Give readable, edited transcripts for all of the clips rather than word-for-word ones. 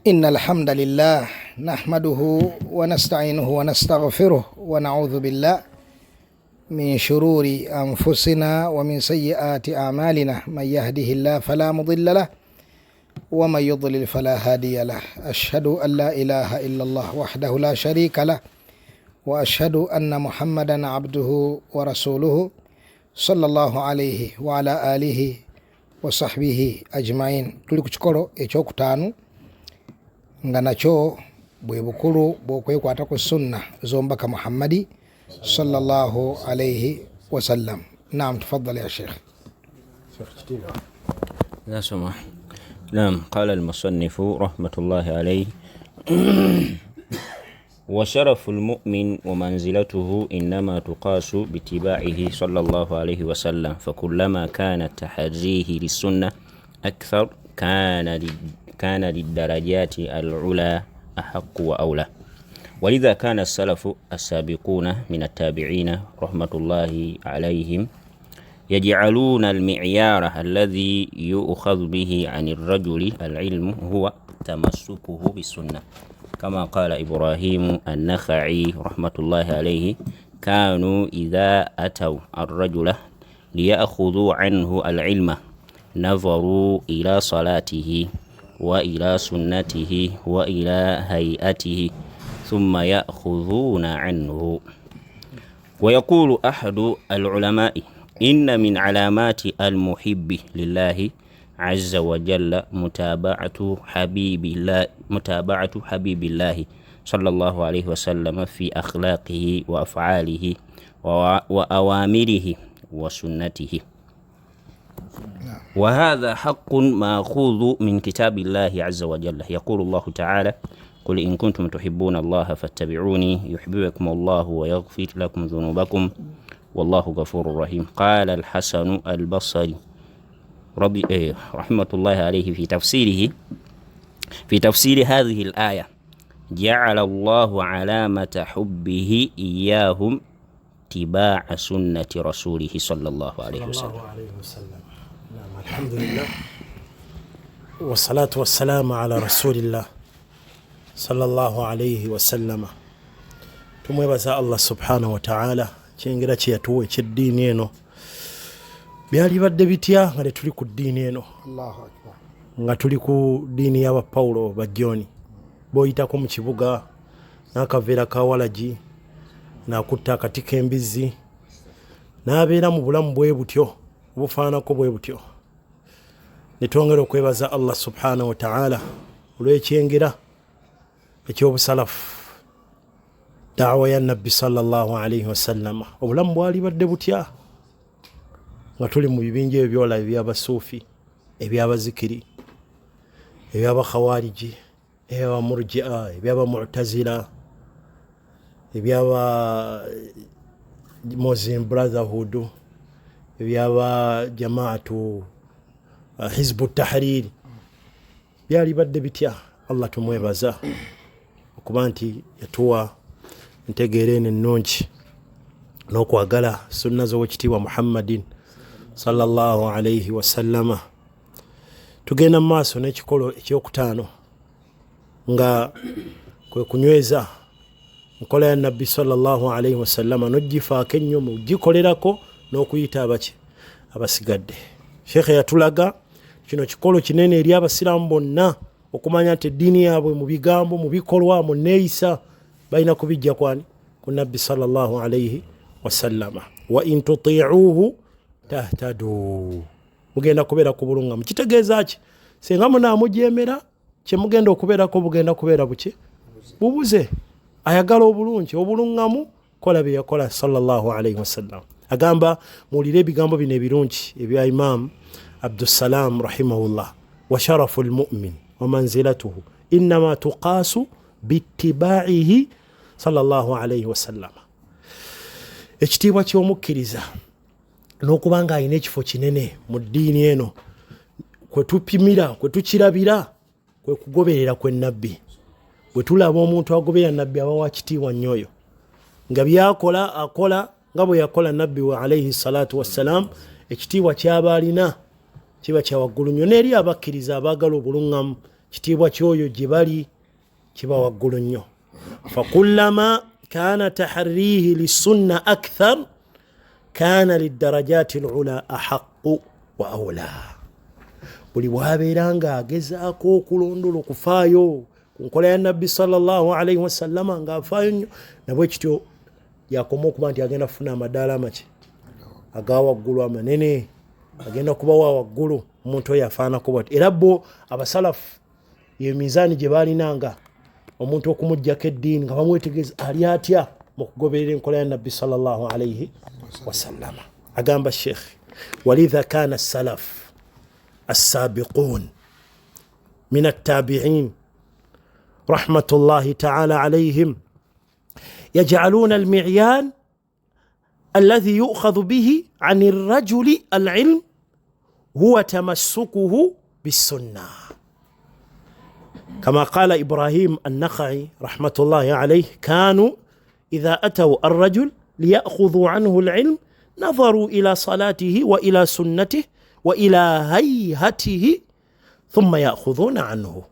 إن الحمد لله نحمده ونستعينه ونستغفره ونعوذ بالله من شرور أنفسنا ومن سيئات أعمالنا من يهده الله فلا مضل له ومن يضلل فلا هادي له أشهد أن لا إله إلا الله وحده لا شريك له وأشهد أن محمدا عبده ورسوله صلى الله عليه وعلى آله وصحبه أجمعين. tuli ku kikolo ekyokutaano nga nakyo bwe bukulu bw'okwekwata ku sunna z'omubaka Muhammadi sallallahu alayhi wasallam. Naam, تفضل يا شيخ. لا سمح. نعم. قال المصنف رحمة الله عليه: وشرف المؤمن ومنزلته إنما تقاس باتباعه صلى الله عليه وسلم، فكلما كان تحريه للسنة أكثر كان للدرجات العلى أحق وأولى. ولذا كان السلف السابقون من التابعين رحمة الله عليهم يجعلون المعيار الذي يؤخذ به عن الرجل العلم هو تمسكه بالسنة، كما قال إبراهيم النخعي رحمة الله عليه: كانوا إذا أتوا الرجل ليأخذوا عنه العلم نظروا إلى صلاته وإلى سنته وإلى هيئته ثم يأخذون عنه. ويقول أحد العلماء: إن من علامات المحب لله عز وجل متابعة حبيب الله صلى الله عليه وسلم في أخلاقه وأفعاله وأوامره وسنته، وهذا حق مأخوذ من كتاب الله عز وجل. يقول الله تعالى: قل إن كنتم تحبون الله فاتبعوني يحببكم الله ويغفر لكم ذنوبكم والله غفور رحيم. قال الحسن البصري رحمة الله عليه في تفسير هذه الآية: جعل الله علامة حبه إياهم اتباع سنة رسوله صلى الله عليه وسلم. نعم، الحمد لله والصلاة والسلام على رسول الله صلى الله عليه وسلم. tumwebaza Allah subhanahu wa ta'ala kyengera kye yatuwa ekyeddiini eno. Byali badde bitya nga tuli ku ddiini eno? Allahu akbar. Nga tuli ku ddiini y'aba Paulo bajjoni, boyitako mu kibuga n'akaveera ka walagi n'akutta akati k'embizzi n'abeera mu bulamu bwe butyo obufaanako bwe butyo. Netwongera okwebaza Allah subhanahu wa ta'ala olw'ekyengera eky'obusalafu, da'wa ya nabbi sallallahu alayhi wasallam. Obulamu bwali badde butya nga tuli mu bibinja ebyola eby'abasuufi, eby'abazikiri, eby'abakhawariji, eby'abamurji'a, eby'abamu'tazila, eby'aba Muslim Brotherhood, eby'aba jamaatu Hizbu Tahrir. Byali badde bitya? Allah tumwebaza okuba nti yatuwa entegeera eno ennungi n'okwagala sunna z'owekitiibwa Muhammadin sallallahu alayhi wasallama. Tugenda mu maaso n'ekikolo ekyokutaano nga kwe kunyweza nkola ya nabbi sallallahu alayhi wasallama n'ogifaako ennyo mu gikolerako n'okuyita abasigadde. Sheekhe yatulaga kino kikolo kinene eri abasiraamu bonna okumanya nti eddiini yaabwe mu bigambo, mu bikolwa, mu neeyisa balina kubijja kwani? Ku nabbi sallallahu alayhi wasallama. Wa in tuti'uhu tahtadu, mugenda kubeera ku bulungamu. Kitegeeza ki? Singa munaamujeemera kye mugenda okubeerako bugenda kubeera buki? Bubuze. Ayagala obulungi, obulungamu, kola bye yakola sallallahu alayhi wasallam. Agamba muwulire ebigambo bino ebirungi ebya Imam Abdussalam rahimahullah: wa sharafu almu'min wa manzilatuhu innama tuqaasu bittibaa'ihi sallallahu alayhi wasallam. Ekitiibwa ky'omukkiriza n'okubanga alina ekifo kinene mu ddiini eno, kwe tupimira, kwe tukirabira, kwe kugoberera kwe nabbi. Bwe tulaba omuntu agoberera nabbi aba wa kitiibwa nnyo oyo, nga byakola akola nga bwe yakola nabbi wa alayhi salatu wassalam, ekitiibwa kyaba alina kiba kya waggulu nnyo. N'eri abakkiriza abaagala obulungamu kitiibwa kyoyo gye bali kiba waggulu nnyo. fakullama kana taharrihi lissunna akthar kana lidarajati lula ahaqu wa aula. buli bwabeera nga agezaako okulondola okufaayo ku nkola ya nabbi sallallahu alaihi wasallama ng'afaayo nnyo, nabwe kityo yakoma okuba nti agenda kufuna amadaala amaki aga waggulu amanene, agenda kubawa waggulu. omuntu oyo afaanako bwati. era bo abasalafu ye mizaani gye baalinanga omuntu okumuggyako eddiini nga bamwetegeeza ali atya mu kugoberera enkola ya nabbi sallallahu alaihi wasallama. agamba sheekh walidha kana salaf assabiqun min attabi'in rahmatullahi ta'ala alaihim يجعلون المعيان الذي يؤخذ به عن الرجل العلم هو تمسكه بالسنة، كما قال إبراهيم النخعي رحمة الله عليه كانوا إذا أتوا الرجل ليأخذوا عنه العلم نظروا إلى صلاته وإلى سنته وإلى هيهته ثم يأخذون عنه.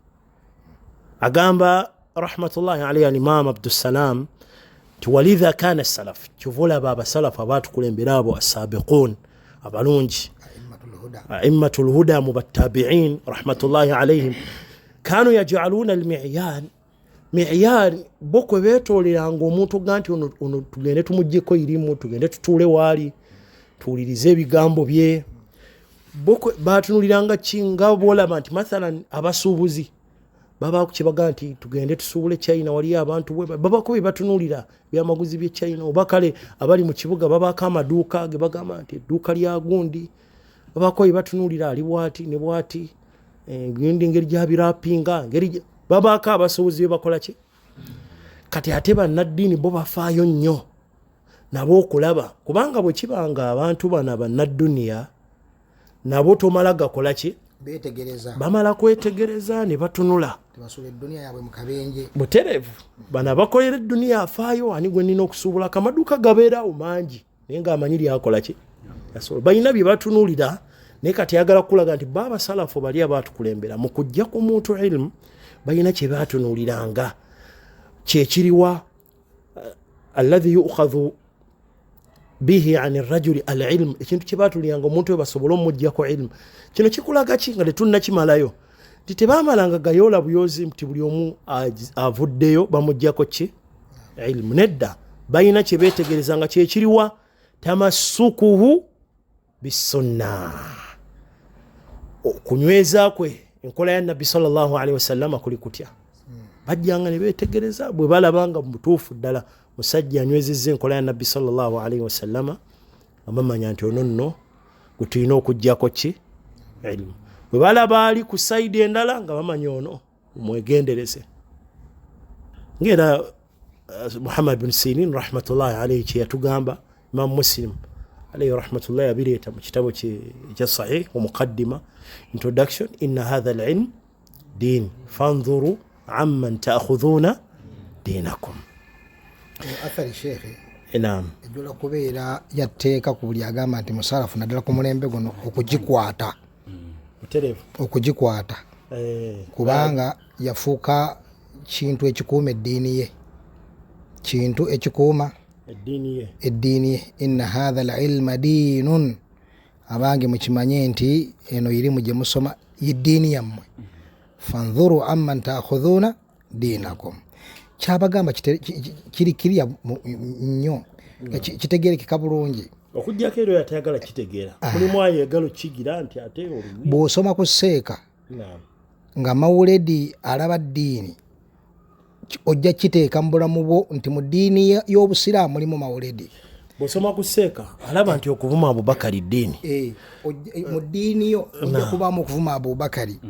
أقام رحمة الله عليه الإمام عبد السلام ولذا كان السلف شوفوا بابا سلف أبات كلهم برابو السابقون أبالونج أئمة الهدى مبتابعين رحمة الله عليهم كانوا يجعلون المعيان معيان بوكو بيتو لانغو موتو غانتي ono tugende tumujjeko irimu tugende tutule wali tuwulirize ebigambo bye boko batunuliranga kinga bolaba nti mathalan abasuubuzi baba kukibaga nti tugende tusuubule China wali abantu bwe baba ko batunulira byamaguzi bye China obakale abali mu kibuga baba kama duka ge bagamba nti duka lya gundi baba ko batunulira ali bwati ne bwati gundi ngeri jabirapinga ngeri baba ka abasuubuzi bakola ki kati ateba naddini bo bafaayo nnyo nabo okulaba kubanga bwe kibanga abantu bana bannadduniya nabo tomala gakola ki betegereza bamala kwetegereza ne batunula tebasuula eddunia yaabwe mu kabenje buterevu bana bakolera eddunia afaayo ani gwe nina okusuubula kamaduuka gabeerawo mangi naye ng'amanyi lyakola ki yasobola balina bye batunulira naye kati ayagala kukulaga nti baba salafu bali abaatukulembera mu kujja ku muntu ilmu balina kye baatunuliranga kyekiriwa alladhi yu'khadhu bihi ani rajuli alilm ekintu kye baatuliranga omuntu we basobola omuggyako ilmu kino kikulaga ki nga tetunna kimalayo nti tebamalanga gayoola buyozi nti buli omu avuddeyo bamuggyako ki ilmu nedda balina kye beetegerezanga kyekiriwa tamassukuhu bisunna okunyweza kwe enkola ya nabbi sallallahu alaihi wasallama kuli kutya bajjanga ne beetegereza bwe balabanga mu butuufu ddala musajja anywezezza enkola ya nabbi sallallahu alaihi wasallama amamanya nti ono nno gwe tulina okuggyako ki ilmu bwe balaba ali ku sayidi endala nga bamanya ono mwegendereze ngera Muhammad bin Sirin rahmatullahi alaihi kye yatugamba Imam Muslim alaihi rahmatullahi abireeta mu kitabo kya sahih wa muqaddima introduction inna hadha al-ilm din fanzuru amman ta'khudhuna dinakum. athari shekhe naam ejula kubeera yatteeka ku buli agamba nti musalafu naddala ku mulembe guno okugikwata buterevu okugikwata kubanga yafuuka kintu ekikuuma eddiini ye kintu ekikuuma eddiini ye inna hadha al-ilma diinun abange mukimanye nti eno irimu gye musoma yeddiini yammwe fanzuru amman ta'khudhuna dinakum kyabagamba kirikirya nnyo kitegerekeka bulungi okujjako ero yatayagala kitegeera mulimu ayagala kigira nti ate olumi bw'osoma ku seeka nga mawuledi alaba ddiini ojja kiteeka mu bulamu bwo nti mu ddiini y'obusiraamu mulimu mawuledi bw'osoma ku seeka alaba nti okuvuma Abubakari ddiini mu ddiini yo ojja kubaamu okuvuma Abubakari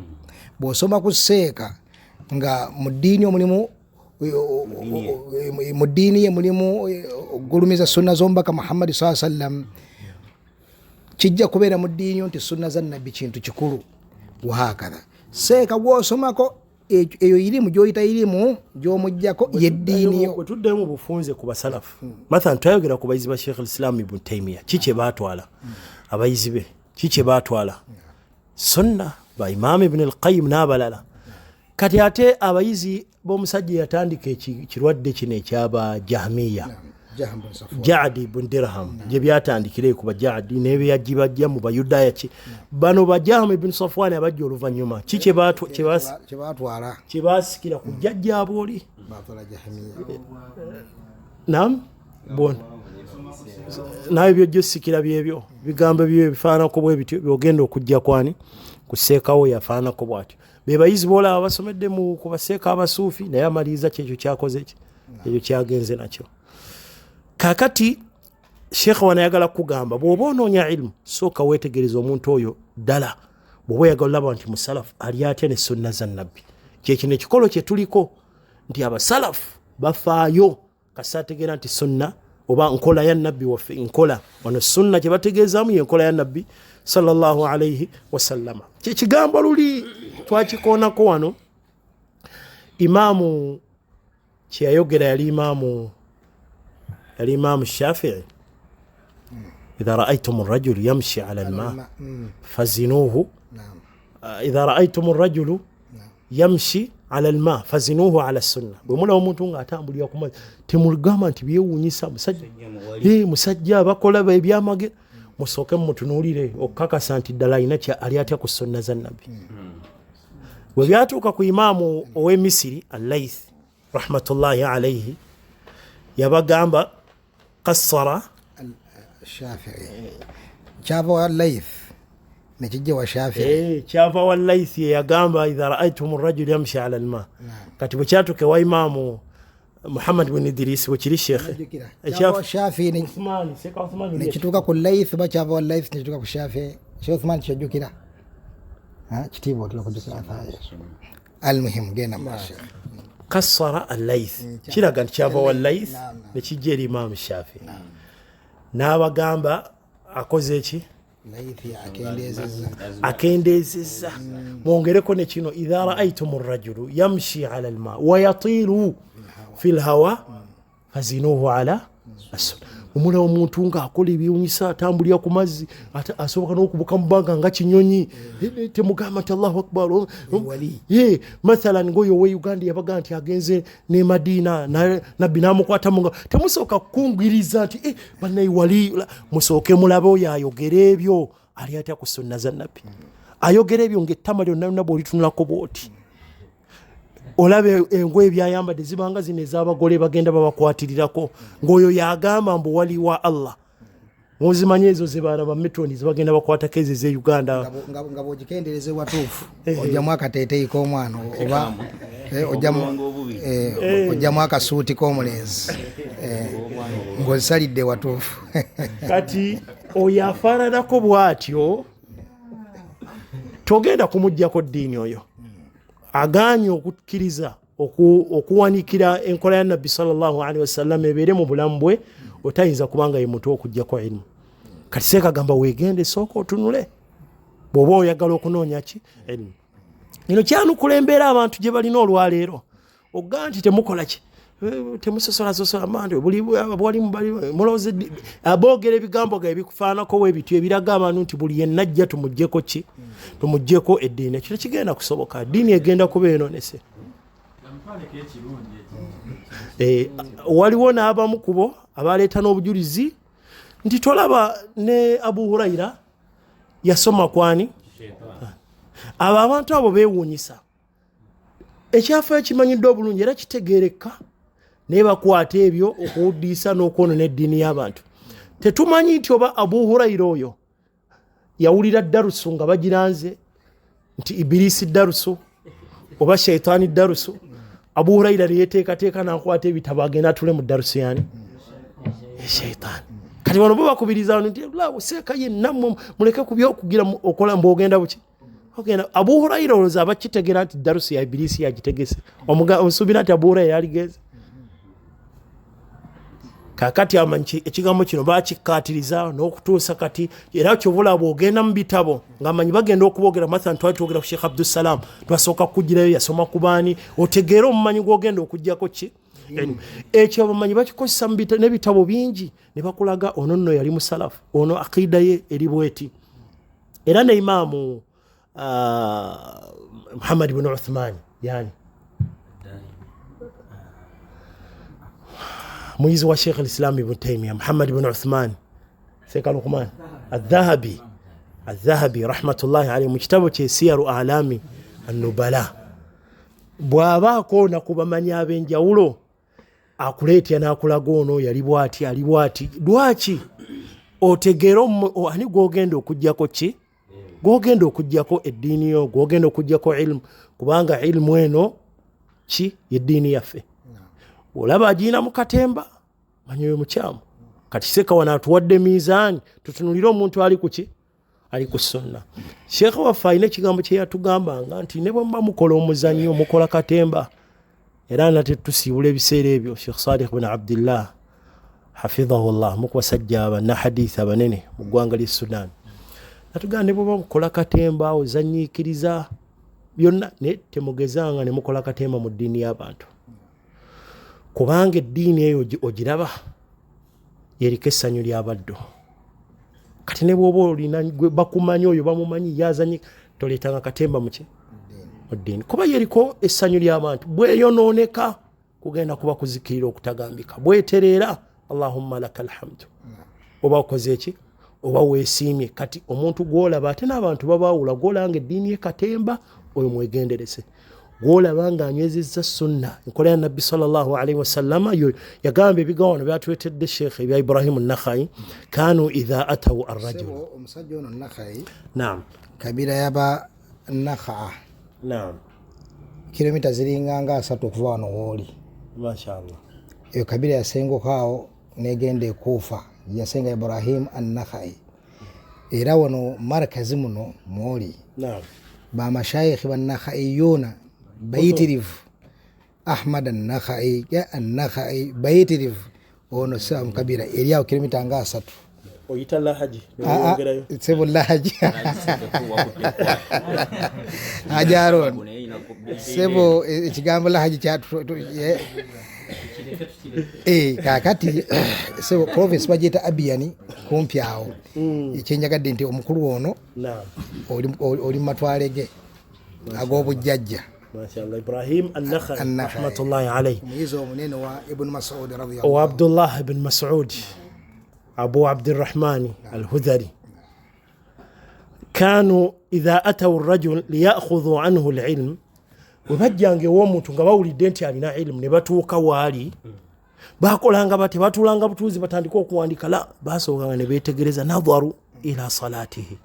bw'osoma ku seeka nga mu ddiini omulimu mu ddiini ye mulimu ogulumiza sunna z'omubaka Muhammad sallallahu alaihi wasallam kijja kubeera mu ddiini nti sunna za nabbi kintu kikulu wahakadha seeka gw'osomako eyo irimu gy'oyita irimu gy'omuggyako yeddiini yo wetuddayo mu bufunze ku basalafu mathalan twayogera ku bayizi ba Sheikh al-Islam Ibn Taymiyyah kiki baatwala abayizi be kiki baatwala sunna ba Imam Ibn al-Qayyim n'abalala kati ate abayizi b'omusajja yatandika ekirwadde kino ekyaba Jahmiya Jaadi bun Dirham gye byatandikira ku Bajaadi n'ebyaji bajja mu Bayudaaya ki bano ba Jahm ibn Safwan abajja oluvannyuma ki kye baasikira ku jjajja abooli nam bona naye byojjo sikira byebyo bigambo byo bifaanako bwe bityo byogenda okujja kwani kuseekawo yafaanako bwatyo be bayizi boolaba basomedde mu kubaseeka abasuufi naye amaliriza kyekyo kyakoze ki ekyo kyagenze nakyo kakati Sheikh wanayagala kugamba bw'oba onoonya ilmu sooka weetegereza omuntu oyo ddala bw'oba oyagala olaba nti musalafu ali atya ne sunna za nabbi kyekino ekikolo kye tuliko nti abasalafu bafaayo kasaategeera nti sunna oba nkola ya nabbi waffe nkola wano sunna kye bategeezaamu ye nkola ya nabbi sallallahu alayhi wasallama kyekigambo luli twakikoonako wano imaamu kyeyayogera yali imaamu Shafi'i إذا رأيتم الرجل يمشي على الماء فزنوه إذا رأيتم الرجل يمشي على الماء فزنوه على السنة بمولا ومتونغا تامبولي يكما تمulgama nti byewunyisa musajja bakola ebyamage musoke mutunulire okakasa nti ddala ina kya ali atya ku sunna za nabbi bwe byatuuka ku imaamu ow'e Misiri al-Layth rahmatullahi alayhi yabagamba qassara Shafi'i kyava wa Layth nekijja wa Shafi'i kyava wa Layth yagamba idha ra'aytum ar-rajul yamshi 'ala al-ma kati bwkyatuke wa imaamu Muhammad bin Idris bwekiri sheikh kyava Shafi'i nekituuka ku Layth bakyava wa Layth nekituuka ku Shafi'i Sheikh Uthman kyajjukira kitiibwa otera kujjukira al-muhim genda masha kassara al-Layth kiraga nti kyava wa Layth nekijja eri imaamu Shafi'i n'abagamba akoze eki akendeezezza mwongereko ne kino idha ra'aytum ar-rajulu yamshi 'ala al-ma wa yatiru fi al-hawa fazinuhu 'ala as-sunnah omula omuntu ng'akola ebyewunyisa atambulira ku mazzi asoboka n'okubuka mu bbanga nga kinyonyi temugamba nti Allahu akbar mathalan ngoyo we Uganda yabaga nti agenze ne Madina nabbi n'amukwata mu temusooka kukungiriza nti bannayi wali musooke mulabe oyo ayogera ebyo ali atya ku sunna za nabbi ayogera ebyo ng'ettama lyonna bw'olitunulako bw'oti olabe engoye byayambadde zibanga zino ez'abagole bagenda babakwatirirako ng'oyo yagamba mbu wali wa Allah muzimanye ezo zebaana ba metoni zibagenda bakwatako ezo ez'e Uganda nga bw'ogikendereze watuufu ojjamu akateeteeyi k'omwana oba ojjamu akasuuti k'omulenzi ng'ozisalidde watuufu kati oyo afaananako bw'atyo togenda kumuggyako ddiini oyo aganye okukkiriza okuwanikira enkola ya nabbi sallallahu alaihi wasallam ebeere mu bulamu bwe otayinza kubanga ye muntu okujjako ilmu kati seekagamba weegende sooka otunule bw'oba oyagala okunoonya ki ilmu ino kyanukula embeera abantu gye balina olwaleero ogamba nti temukola ki temusosola mande mulowooze aboogera ebigambo ga ebikufaanako weebityo ebiraga abantu nti buli yenna ajja tumuggyeko ki tumuggyeko eddiini ekyo tekigenda kusoboka ddiini egenda kuba enoonese waliwo n'abamu kubo abaleeta n'obujulizi nti tolaba ne Abu Huraira yasoma kwani abo abantu abo beewuunyisa ekyafaayo kimanyiddwa obulungi era kitegeereka naye bakwata ebyo okuwuddiisa n'okwonoona eddiini y'abantu tetumanyi nti oba Abu Huraira oyo yawulira darusu nga bagiranze nti Ibirisi darusu oba Shaitaani darusu Abu Huraira yeteekateeka n'akwata ebitabo agenda atule mu darusu yani Shaitaani kati wano bo bakubiriza nti seeka yenna muleke ku by'okugira okola mbogenda buki ogenda Abu Huraira olowooza abakitegeera nti darusu ya Ibirisi yagitegese omusuubira nti Abu Huraira yaligeze kakati amanyi ekigambo kino bakikkaatiriza n'okutuusa kati era kyobula bw'ogenda mu bitabo ng'amanyi bagenda okuboogera mathalan twali twogera ku Sheikh Abdussalam twasooka kugirayo yasoma ku baani otegeera omumanyi gw'ogenda okuggyako ki ekyo abamanyi bakikozesa n'ebitabo bingi ne bakulaga ono nno yali musalafu ono akiida ye eri bweti era ne imaamu Muhammad bin Uthman yani muyizi wa Sheikh al-Islam Ibn Taymiyyah Muhammad ibn Uthman Sheikh Luqman al-Dhahabi rahmatullahi alayhi mu kitabo kye Siyaru A'lami an-Nubala bw'abaako nakubamanya ab'enjawulo akuleetya n'akulaga ono yali bw'ati ali bw'ati lwaki otegeera ani gw'ogenda okuggyako ki gw'ogenda okuggyako eddiini yo gw'ogenda okuggyako ilmu kubanga ilmu eno ki yeddiini yaffe olaba agiina mu katemba manyi oyo mukyamu kati Seka wano atuwadde miizaani tutunulire omuntu ali ku ki ali ku sunna Sheekh waffe alina ekigambo kye yatugambanga nti ne bwe muba mukola omuzannyo mukola katemba era nate tusiibula ebiseera ebyo Sheikh Sadiq bin Abdillah hafidhahullah mu basajja bannahadiisi abanene mu ggwanga ly'e Sudan natugamba ne bwe mukola katemba ozanyiikiriza byonna ne temugezanga ne mukola katemba mu ddiini y'abantu kubanga eddiini eyo ogiraba yeriko essanyu ly'abaddu kati ne bw'oba olina bakumanyi oyo bamumanyi yazanyi toleetanga katemba mu ddiini kuba yeriko essanyu ly'abantu bweyonooneka kugenda kuba kuzikirira okutagambika bwetereera Allahumma lakal hamdu oba okoze eki oba weesiimye kati omuntu gw'olaba ate n'abantu babaawula gw'olanga eddiini ye katemba oyo mwegenderese gw'olaba nga anywezezza sunna enkola ya nabbi sallallahu alaihi wasallama yo yagamba ebigaawano byatuleetedde Sheikh ebya Ibrahim an-Nakhai kanu idha atawu ar-rajul omusajja ono Nakhai naam kabira yaba Nakha naam kilomita ziringa nga 3 okuva wano wooli mashaallah eyo kabira yasengokaawo negenda ekuufa yasenga Ibrahim an-Nakhai era wano markazi muno mwoli naam bamashayikhi bannakhaiyuna bayitirivu Ahmad an-Nakhai ya an-Nakhai bayitirivu ono sa mukabira eriyawo kilomita nga 3 oyita lahaji sebo lahaji ajaron sebo ekigambo lahaji kyatu kakati sebo province bagita Abiyani kumpi awo ekyenjagadde nti omukulu ono oli matwalege ag'obujjajja mashallah Ibrahim an-Nakhai rahmatullahi alayhi muyizo omunene wa Ibn Mas'ud radiyallahu wa Abdullah ibn Mas'ud Abu Abdirrahman al-Hudhari كانوا إذا أتوا الرجل ليأخذوا عنه العلم webajjange w'omuntu nga bawulidde nti alina ilmu ne batuuka waali bakolanga bati batulanga butuuzi batandika okuwandika la basookanga ne beetegereza nadharu ila salatihi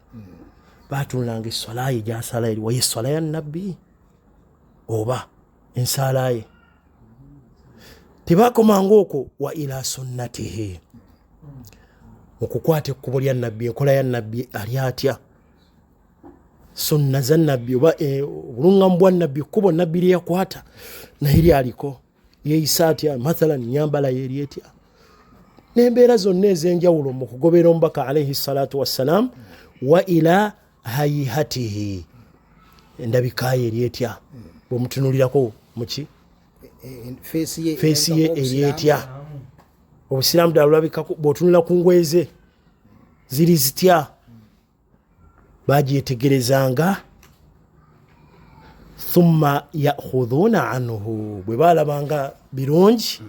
batulanga essala ye gy'asala eri waye essala ya nabbi oba ensala ye tebakomanga okwo wa ila sunnatihi okukwata ekkubo lya nabbi enkola ya nabbi ali atya sunna za nabbi oba obulungamu bwa nabbi kubo nabbi lyeyakwata naye lyaliko yeeyisa atya mathalan nyambala yeri etya n'embeera zonna ez'enjawulo mu kugobera omubaka alayhi salatu wassalaam wa ila hayihatihi endabika ye eri etya bw'omutunulirako muki feesi ye eri etya obusiraamu ddala bulabikako bw'otunula ku ngoye ze ziri zitya bagyetegerezanga thumma ya'khudhuna anhu bwe balabanga birungi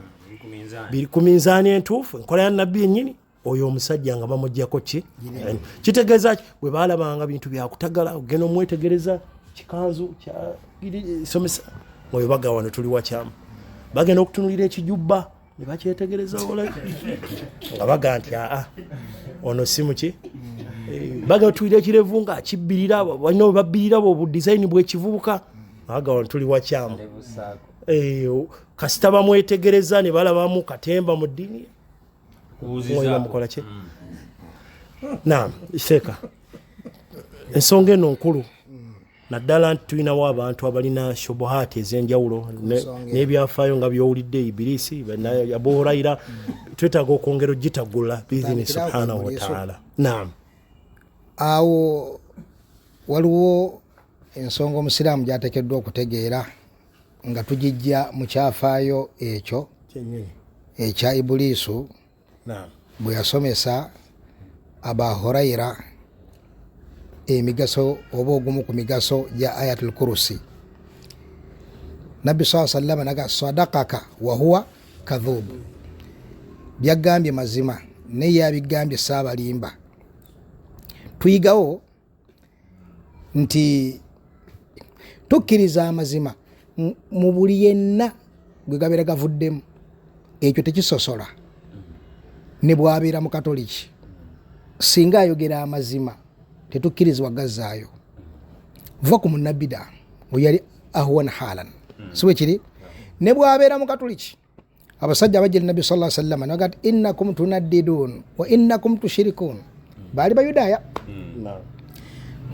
biri ku minzaani entuufu enkola ya nabbi yennyini oyo omusajja nga bamuggyako ki kitegeeza bwe balabanga bintu byakutagala ogenda omwetegereza kikanzu somesa oyo baga wano tuli wakyamu bagenda okutunulira ekijubba ne bakyetegereza nga baga nti aa ono si muki baga tuwira ekirevu nga akibbirira balina bwe babbirira bwe dizayini bwekivubuka baga wano tuli wakyamu kasita bamwetegereza ne balabamu katemba mu ddiini mukola ki naam Sheikha ensonga eno nkulu naddala nti tulinawo abantu abalina shubuhaati ez'enjawulo n'ebyafaayo nga byowulidde Ibirisi Abu Hurayra twetaaga okwongera ogitaggula biidhini subhanahu wa ta'ala naam awo waliwo ensonga omusiraamu gy'ateekeddwa okutegeera nga tugijja mu kyafaayo ekyo ekya Ibuliisu bwe yasomesa Aba Hurayra emigaso oba ogumu ku migaso gya Ayatul Kursi nabbi saa sallama naga sadakaka wahuwa kadhubu, byagambye mazima naye yabigambye saabalimba. Tuyigawo nti tukkiriza amazima mu buli yenna gwe gabeera gavuddemu, ekyo tekisosola ne bwabeera mu katoliki. Singa ayogera amazima tetukkirizibwa gazzaayo, va ku munnabbida oyali ahwan halan, siwe kiri. Ne bwabeera mu katoliki, abasajja abajja nabbi sallallahu alaihi wasallam nagati innakum tunaddidun wa innakum tushrikun, baali bayudaaya.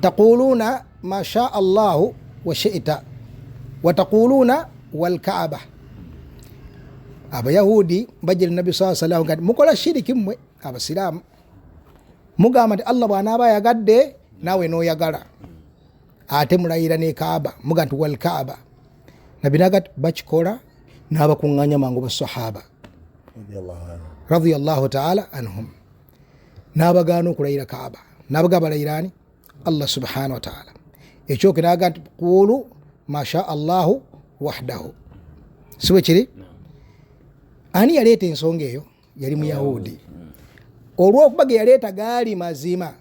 taquluna ma shaa allahu wa shi'ta wa taquluna wal kaaba. Abayahudi bajja nabbi sallallahu alaihi wasallam gati mukola shiriki mmwe abasiraamu, mugamba nti Allah bw'anaaba yagadde naawe n'oyagala, ate mulayira ne kaaba muga nti wal kaaba. Nabbi nagati bakikola n'abakuŋŋaanya mangu basahaba radiyallahu ta'ala anhum, n'abagaana okulayira kaaba, n'abaga balayirani Allah subhanahu wa ta'ala. Ekyoke naga nti qulu ma sha Allahu wahdahu, siwe kiri. Ani yaleeta ensonga eyo? Yali Muyahudi. Olw'okuba ge yaleeta gaali mazima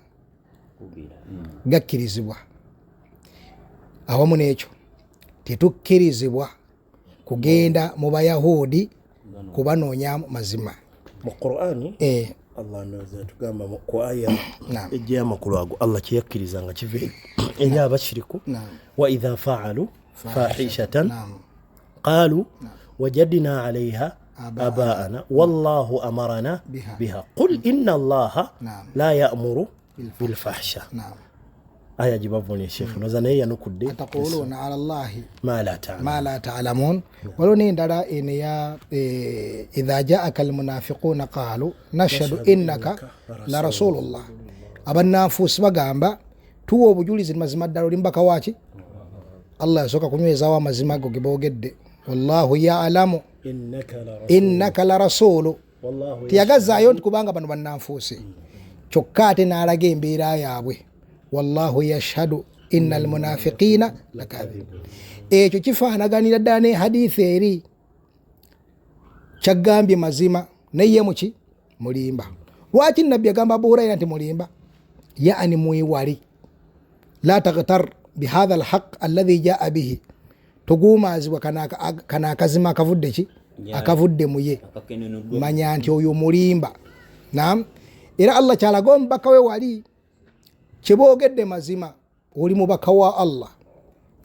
gakkirizibwa. Awamu n'ekyo tetukkirizibwa kugenda mu Bayahudi kubanoonya mazima. Mu Qur'ani Allah naza tugamba ku aya ejja amakulu ago Allah kiyakkiriza nga kive eri abashiriku. Wa idha fa'alu fahishatan qalu wajadna 'alayha abaana wallahu amarana biha qul inna allaha la ya'muru bil fahsha. Aya jibavone Sheikh noza naye yanukudde ataquluna 'ala allahi ma la ta'lamun. Waloni ndala ene ya idha ja'aka al munafiquna qalu nashhadu innaka la rasulullah. Abannafusi bagamba tuwa obujulizi mazima ddala oli mbaka waki Allah yasoka kunyweza wa mazima go gebogedde. Wallahu ya'lamu innaka la rasulu. Tiyagazzaayo nti kubanga bano bannanfuusi, kyokka ate n'alaga embeera yaabwe wallahu yashhadu innal munafiqina lakadhibun. Ekyo kifaanaganira ddala ne hadithi eri kyagambye mazima naye muki mulimba. Lwaki nabbi agamba Abu Huraira nti mulimba? Yaani muiwali la taghtar bihadha alhaq alladhi jaa bihi, tugumaazibwa kana akazima akavudde ki akavudde muye, manya nti oyo mulimba. Naam, era Allah kyalaga omubaka we wali kyeboogedde mazima, oli mubaka wa Allah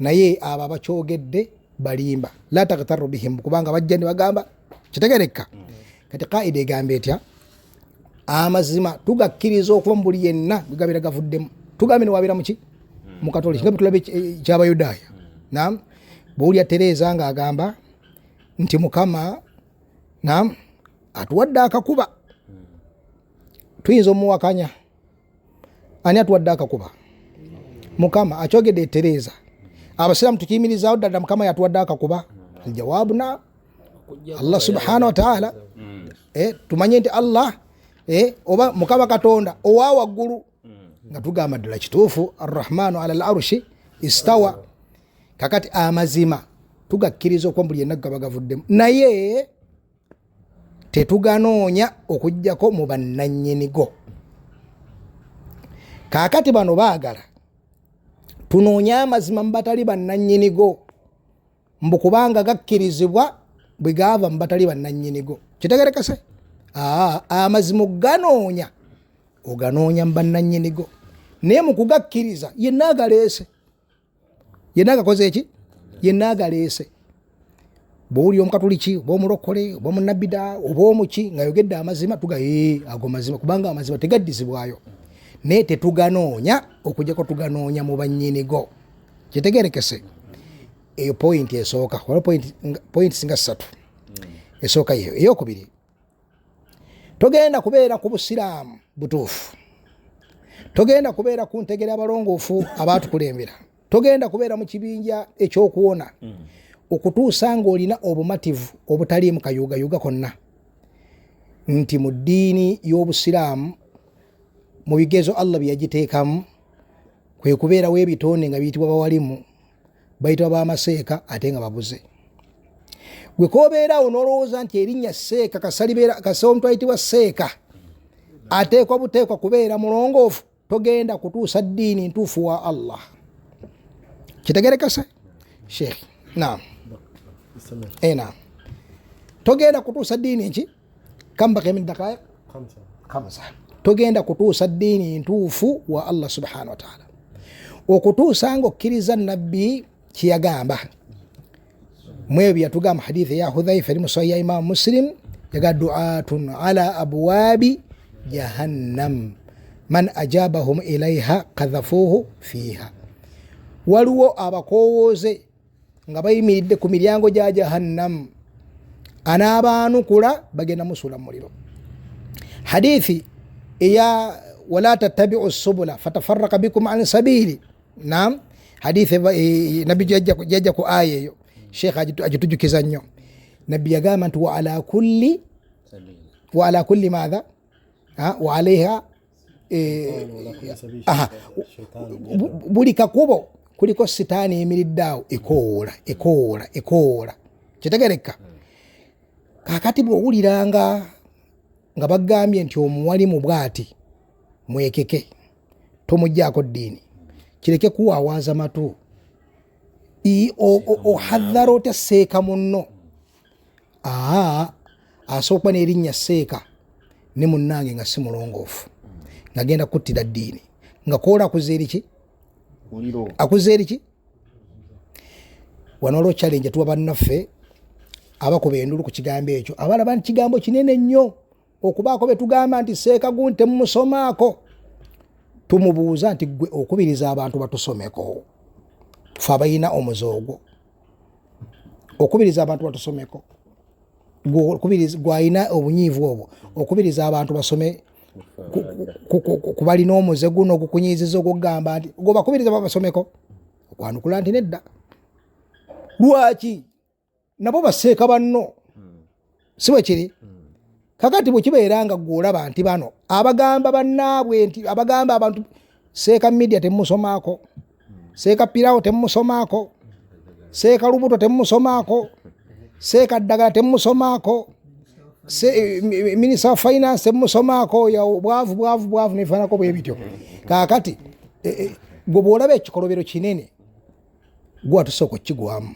naye abo abakyogedde balimba. La taghtaru bihim, kubanga bajja ne bagamba kitegereka. Kati qaida egamba etya? Amazima tugakkiriza okuva mu buli yenna gabeera gavuddemu. Tugambe ne wabeera muki mu katoliki nga tulabe ky'abayudaaya. Naam, bw'olya Tereza ng'agamba nti Mukama naam atuwadde akakuba, tuyinza omuwakanya. Ani atuwadde akakuba? Mukama. Akyogedde Tereza. Abasiraamu tukiyimirizaawo ddala Mukama yatuwadde akakuba? Aljawaabu na Allah subhanahu wa ta'ala. Tumanye nti Allah oba Mukama Katonda owa waggulu, nga tugamba ddala kituufu arrahmanu ala al-arshi istawa. Kakati amazima tugakkiriza okuba buli yenna gaba gavuddemu, naye tetuganoonya okujjako mu bannannyinigo. Kakati bano baagala tunoonya amazima mu batali bannannyinigo, mbu kubanga gakkirizibwa bwe gaava mu batali bannannyinigo. Kitegerekese? Amazima oganoonya oganoonya mu bannannyinigo, naye mu kugakkiriza yenna agaleese, yenna agakoze eki? Yenna agaleese. Bw'oli omukatoliki oba omulokole oba omunabbida oba omuki ng'ayogedde amazima tuga ago mazima, kubanga amazima tegaddizibwayo, naye tetuganoonya okujjako tuganoonya mu bannyinigo. Kitegerekese? Eyo point esooka, wala point singa 3. Esooka yeyo. Eyokubiri, togenda kubeera ku busiraamu butuufu, togenda kubeera ku ntegera abalongoofu abaatukulembera, togenda kubeera mu kibinja ekyokuwona okutuusa ng'olina obumativu obutaliimu kayugayuga konna, nti mu ddiini y'obusiraamu mu bigezo Allah bye yagiteekamu kwe kubeerawo ebitonde nga biyitibwa bawalimu, bayitibwa bamaseeka ate nga babuze. gwe kobeerawo nolowooza nti erinnya seeka kasaba omuntu ayitibwa seeka ateekwa buteekwa kubeera mulongoofu, togenda kutuusa ddiini ntuufu wa Allah. Kitegerekese sheikh? Naam. Naam, togenda kutuusa ddiini nki kam baqiya min daqaiq 5, togenda kutuusa ddiini ntuufu wa Allah subhanahu wa ta'ala. Okutuusa nga okkiriza nabbi kiyagamba mwebi yatugamba hadithi ya Hudhaifa eri sahih ya Imam Muslim yaga du'atun ala abwabi jahannam man ajabahum ilaiha kadhafuhu fiha. Waliwo abakowooze nga bayimiridde ku miryango gya jahannam, anaabaanukula bagenda musula mu muliro. Hadithi eya wala tattabi'u subula fatafarraqa bikum an sabili. Naam, hadithi nabi jajja ku aya eyo sheikh ajitujukiza nnyo. Nabbi yagamba nti wa ala kulli madha wa alaiha buli kakubo kuliko sitaani eyimiriddeawo ekoola. Kitegereka? Kakati bw'owuliranga nga bagambye nti omuwalimu bw'ati mwekeke, tomugjaako ddiini, kireke kuwaawaza matu. Ohadhara otya seeka munno? Asooka n'erinnya seeka ne munnange nga si mulongoofu, nga genda kuttira ddiini, nga koola akuzeeri ki? Akuzeeri ki? Wano olwo challenge tuwa bannaffe abakuba endulu ku kigambo ekyo, abalaba nti kigambo kinene nnyo okubaako be tugamba nti seeka gunti temumusomaako. Tumubuuza nti gwe okubiriza abantu batusomeko, fe abalina omuzoogo, okubiriza abantu batusomeko, gwalina obunyiivu obwo okubiriza abantu basome kubalina omuze guno ogukunyiiziza ogugamba nti gobakubiriza babasomeko, okwanukula nti nedda. Lwaki? Nabo baseeka banno, si bwe kiri? Kakati bwe kibeera nga gwolaba nti bano abagamba bannaabwe nti abagamba abantu seeka media temusomaako, seeka pirawo temusomaako, seeka lubuto temusomaako, seeka ddagala temusomaako, Minister of Finance temusomaako, ya bwavu nefanako bwe bityo. Kakati gwe bwolaba ekikolobero kinene gwe tusooka okigwamu,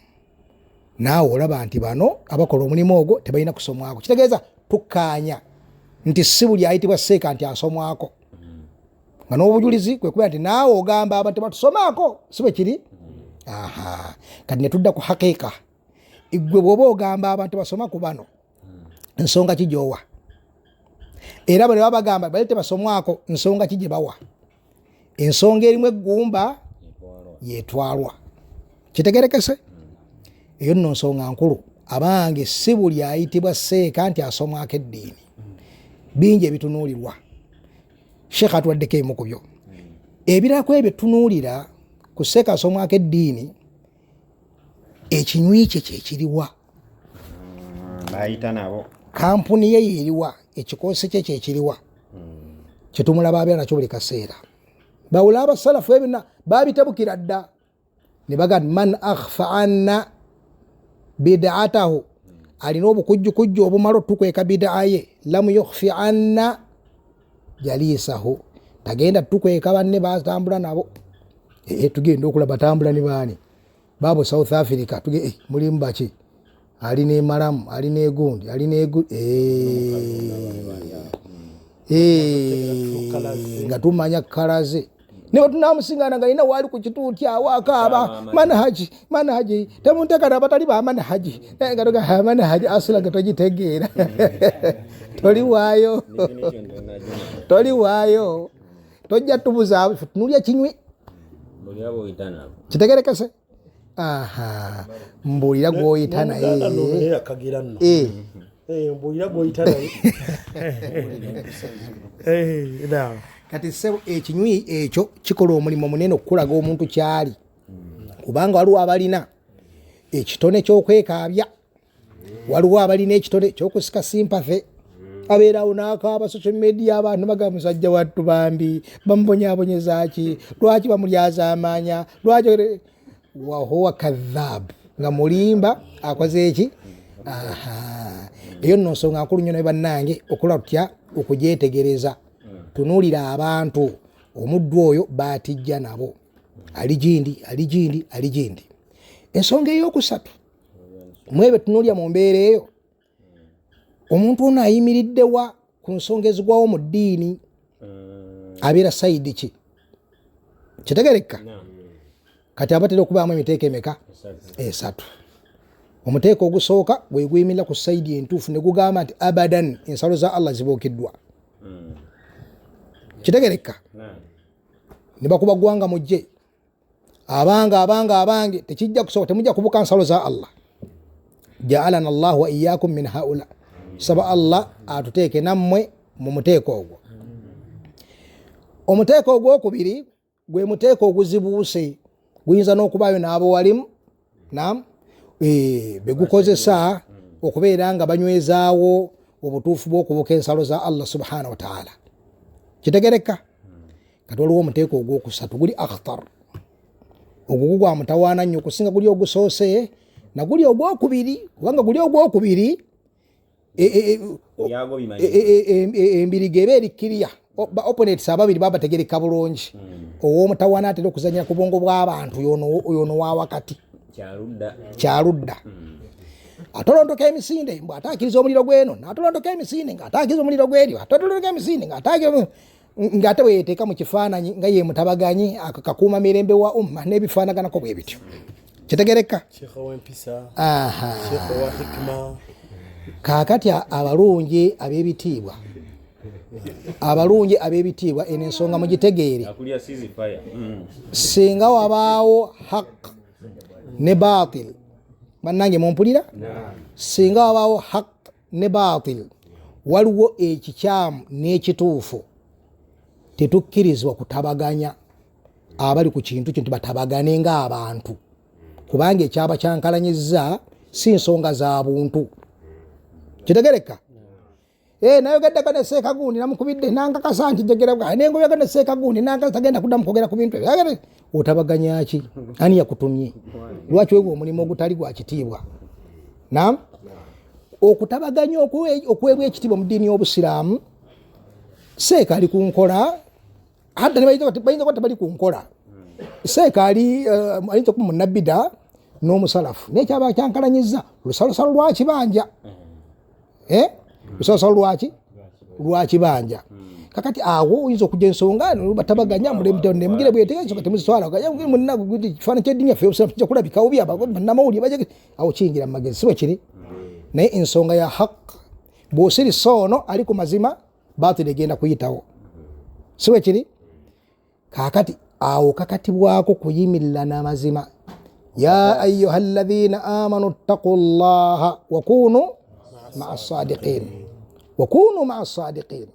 naawe olaba nti bano abakola omulimu ogwo tebalina kusomwako. Kitegeeza tukkaanya nti si buli ayitibwa seeka nti asomwako, nga n'obujulizi kwe kuba nti naawe ogamba abantu batusomaako, si bwe kiri? Kati ne tudda ku haqiiqa. Gwe bw'oba ogamba abantu basoma ku bano, nsonga ki gy'owa? Era bwe baba bagamba bali tebasomwako, nsonga ki gye bawa? Ensonga erimu eggumba yeetwalwa. Kitegerekese? Eyo nno nsonga nkulu. Abange si buli ayitibwa seeka nti asomwako eddiini. Bingi ebitunuulirwa. Sheikh atuwaddeko ebimu ku byo. Ebirako ebyo tunuulira ku seeka asomwako eddiini, ekinywi kye kyekiriwa, bayita nabo kampuni ye yeriwa, ekikoosi kye kyekiriwa, kyetumulaba abeera nakyo buli kaseera. Bawula abasalafu ebina babitabukira dda ne bagamba man akhfa anna bid'atahu, alina obukujjukujju obumala tukweka bid'a ye, lam yukhfi anna jalisahu, tagenda tukweka banne batambula nabo. Tugenda okulaba batambula ne baani babo South Africa, mulimu baki, alina emalamu, alina egundi, alina nga tumanya kalaze ne tunamusingana nga ina wali ku kituuti awakaaba manhaji temuntekana batali ba manhaji nga manhaji asula nga togitegeera. Toli waayo tojja tubuza tunulya kinywi kitegerekese. Mbulira gwoyita naye kati sebo ekinywi ekyo kikola omulimu munene okulaga omuntu kyali, kubanga waliwo abalina ekitone ky'okwekaabya, waliwo abalina ekitone ky'okusika sympathy, abeerawo n'akaaba social media, abantu bagamba musajja wattu bambi bamubonyabonyezaki, lwaki bamulyaza amaanya, lwaki wahuwa kadhab, nga mulimba akoze eki eyo nno nsonga nkulu nnyo ne bannange okola tutya okugyetegereza. Tunuulira abantu omuddu oyo baatijja nabo ali gindi. Ensonga ey'okusatu mwebe tunuulya mu mbeera eyo omuntu ono ayimiriddewa ku nsonga ezigwawo mu ddiini abeera sayidi ki kitegereka. Kati abatera okubaamu emiteeko emeka? Esatu. Omuteeko ogusooka gwe guyimirira ku sayidi entuufu ne gugamba nti abadan ensalo za Allah zibuukiddwa. Kitegereka. Ne bakuba ggwanga mujje abange tekijja kusoboka, temujja kubuka nsalo za Allah. Ja'alana Allah wa iyyakum min haula. Saba Allah atuteeke nammwe mu muteeko ogwo. Omuteeko ogwokubiri gwe muteeko oguzibuuse, guyinza n'okubaayo n'abawalimu begukozesa okubeera nga banywezaawo obutuufu bw'okubuka ensalo za Allah subhanahu wa ta'ala. Kitegereka. Kati waliwo omuteeko ogwokusatu guli akhtar, ogwo gwa mutawaana nnyo okusinga guli ogusoose na guli ogwokubiri, kubanga guli ogwokubiri embiriga eba erikkirya opponents ababiri babategereka bulungi. Ow'omutawaana atera okuzanyira ku bwongo bw'abantu yono wa wakati kyaludda. Atolondoka emisinde bw'ataakiriza omuliro gweno, n'atolondoka emisinde ng'ataakiriza omuliro gweryo, atolondoka emisinde ng'ate bwe yeeteeka mu kifaananyi nga ye mutabaganyi akakuuma mirembe wa umma n'ebifaanaganako bwe bityo. Kitegereka. Kaakati abalungi ab'ebitiibwa eno ensonga mugitegeere. Singa wabaawo haq ne baatil, bannange mumpulira? Singa wabaawo haq ne baatil, waliwo ekikyamu n'ekituufu, tetukkirizibwa kutabaganya abali ku kintu kyo nti batabagane ng'abantu, kubanga ekyaba kyankalanyizza si nsonga za buntu. Kitegereka. Nayogeddeko ne Sseekagundi namukubidde nankakasa nti njagera bwa nengoyagana ne Sseekagundi nankakasa tagenda kuddamu kwogera ku bintu ebyo. Otabaganya ki? Ani yakutumye? Lwaki wewe omulimu ogutali gwa kitiibwa? Okutabaganya okweebwa ekitiibwa mu ddiini y'Obusiraamu, Seeka ali ku nkola, hadda ne bayinza kuba tebali ku nkola. Seeka ayinza okuba munnabida n'omusalafu, n'ekyaba kyankalanyizza lusalosalo lwa kibanja. Lusalosalo lwa kibanja. Kakati awo oyinza okujja ensonga batabaganya mulemugire bweteeka ensonga temuzitwala kifaananyi ky'eddiini yaffe y'Obusiraamu kijja kulabika obi bannamawulire awo kiyingira mu magezi, si bwe kiri. Naye ensonga ya haq bw'osirisa ono ali ku mazima, baatiri egenda kuyitawo, si bwe kiri. Kaakati awo kakatibwako kuyimirira n'amazima. Ya ayyuha alladhina amanu ttaqullaha wa kunu ma'a sadiqin.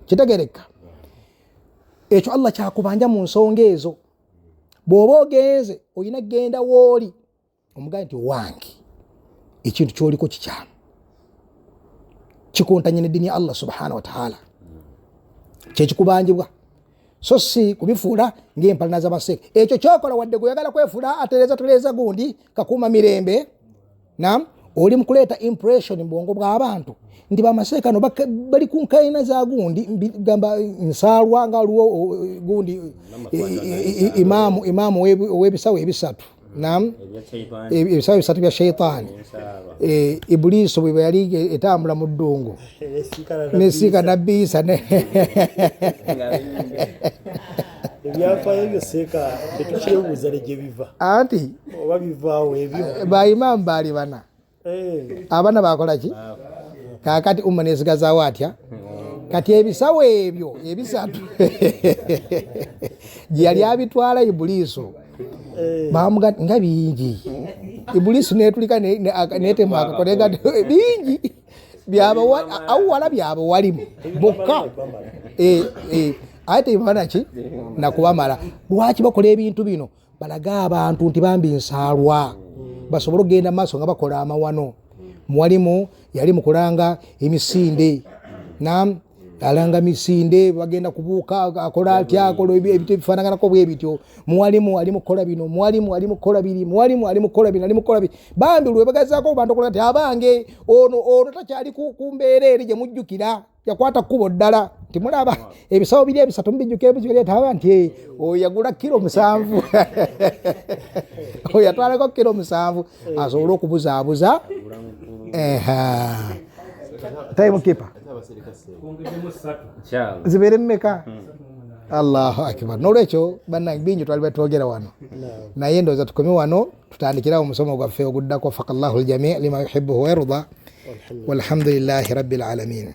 Kitegereka. Ekyo Allah kyakubanja mu nsonga ezo. Bw'oba ogenze olina genda wooli omugambe nti wange ekintu kyoliko kikyamu, kikontanye n'eddiini ya Allah subhanahu wa ta'ala, kyekikubanjibwa, so si kubifuula ng'empalana z'abaseeka. Ekyo kyokola wadde gweyagala kwefuula atereeza gundi kakuuma mirembe, oli mu kuleeta impression mu bwongo bw'abantu nti bamaseeka no bali ku nkaina za gundi, gamba nsaalwa nga waliwo gundi imaamu ow'ebisawo ebisatu, ebisawo ebisatu bya sheitaani. Ibuliisi bwe yali etambula mu ddungu nesiika nabbi Isa ebyafaayo ebyo Seeka tetukyebuuza ne gye biva, anti oba bivaawo ebyo. Baimaamu baali bana, abana bakola ki? Kaakati umma nesigazaawo atya? Kati ebisawo ebyo ebisatu gye yali abitwala Ibuliiso bamuga nga bingi. Ibuliiso netulika netema akakolega bingi awala byabawalimu bokka. Ate ibana ki nakubamala. Lwaki bakola ebintu bino? Balaga abantu nti bambi nsaalwa basobole okugenda maaso nga bakola amawano. Mwalimu yali mukulanga emisinde alanga misinde bagenda kubuuka akola atya akola ebintu ebifaanaganako bwe bityo muwalimu ali mukola bino muwalimu ali mukola biri muwalimu ali mukola bino ali mukola biri bambi lwe bagazaako bantu okola nti abange ono takyali ku mbeera eri gye mujjukira yakwata kkubo ddala nti mulaba ebisawo biri ebisatu mubijjukira bukibaleeta aba nti oyo yagula kilo 7 oyo yatwalako kilo 7 asobole okubuzaabuza time keeper zibeere mmeka Allahu akbar nolwekyo bannange bingi twali batwogera wano naye ndowooza tukome wano tutandikirawo omusomo gwaffe oguddako fakallahu aljami' lima yuhibbuhu wa yarda walhamdulillahi rabbil alamin